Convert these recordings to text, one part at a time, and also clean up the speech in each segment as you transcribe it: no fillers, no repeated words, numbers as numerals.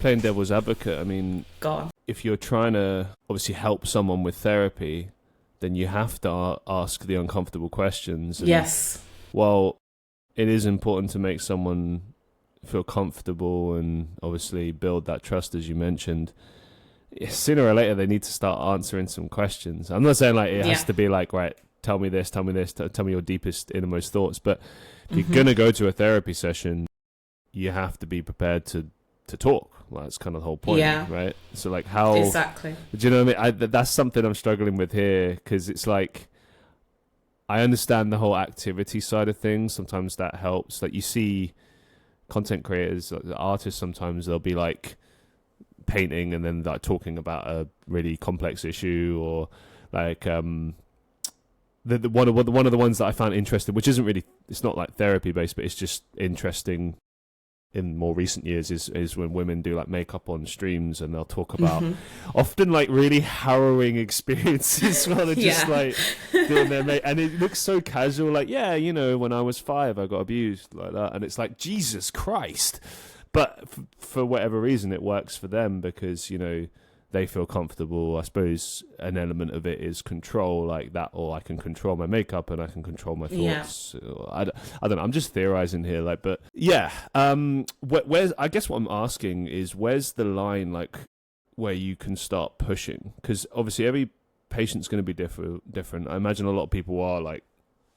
playing devil's advocate, I mean, Go on. if you're trying to obviously help someone with therapy, then you have to ask the uncomfortable questions. And, Yes. well, it is important to make someone feel comfortable and obviously build that trust, as you mentioned. Sooner or later, they need to start answering some questions. I'm not saying like it has to be like, right, tell me this, tell me your deepest, innermost thoughts. But if you're going to go to a therapy session, you have to be prepared to talk. Well, that's kind of the whole point, right? So like how... Exactly. Do you know what I mean? That's something I'm struggling with here, because it's like, I understand the whole activity side of things. Sometimes that helps. Like you see content creators, like artists, sometimes they'll be like painting and then like talking about a really complex issue, or like one of the ones that I found interesting, which isn't really, it's not like therapy based, but it's just interesting in more recent years, is when women do like makeup on streams, and they'll talk about often like really harrowing experiences while they're just like doing their and it looks so casual, like, yeah, you know, when I was 5 I got abused like that, and it's like, Jesus Christ. But for whatever reason it works for them, because, you know, they feel comfortable. I suppose an element of it is control, like that, or I can control my makeup and I can control my thoughts. I don't know. I'm just theorizing here, like, but yeah. Where's, I guess what I'm asking is, where's the line, like, where you can start pushing? Because obviously every patient's going to be different. I imagine a lot of people are like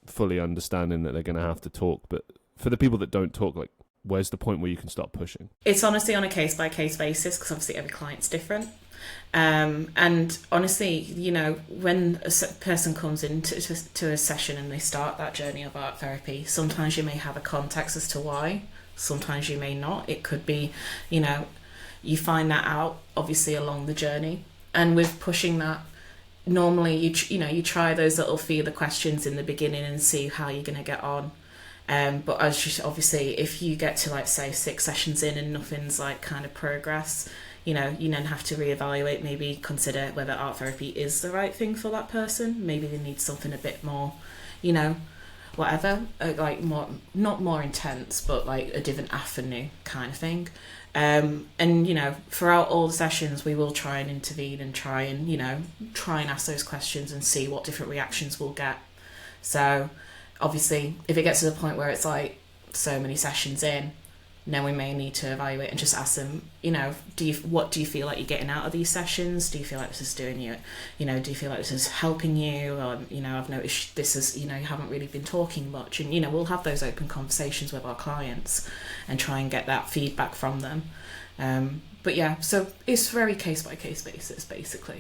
fully understanding that they're going to have to talk, but for the people that don't talk, like, where's the point where you can start pushing? It's honestly on a case-by-case basis, because obviously every client's different. And honestly, you know, when a person comes into to a session and they start that journey of art therapy, sometimes you may have a context as to why, sometimes you may not. It could be, you know, you find that out obviously along the journey. And with pushing that, normally you try those little feeler questions in the beginning and see how you're going to get on. But obviously, if you get to, like, say 6 sessions in and nothing's like kind of progress, you know, you then have to reevaluate, maybe consider whether art therapy is the right thing for that person. Maybe they need something a bit more, you know, whatever, like more, not more intense, but like a different avenue kind of thing. And, you know, throughout all the sessions, we will try and intervene and try and ask those questions and see what different reactions we'll get. So obviously, if it gets to the point where it's like so many sessions in, then we may need to evaluate and just ask them, you know, what do you feel like you're getting out of these sessions? Do you feel like this is doing you, you know, do you feel like this is helping you? Or, you know, I've noticed this is, you know, you haven't really been talking much. And, you know, we'll have those open conversations with our clients and try and get that feedback from them. But yeah, so it's very case by case basis, basically.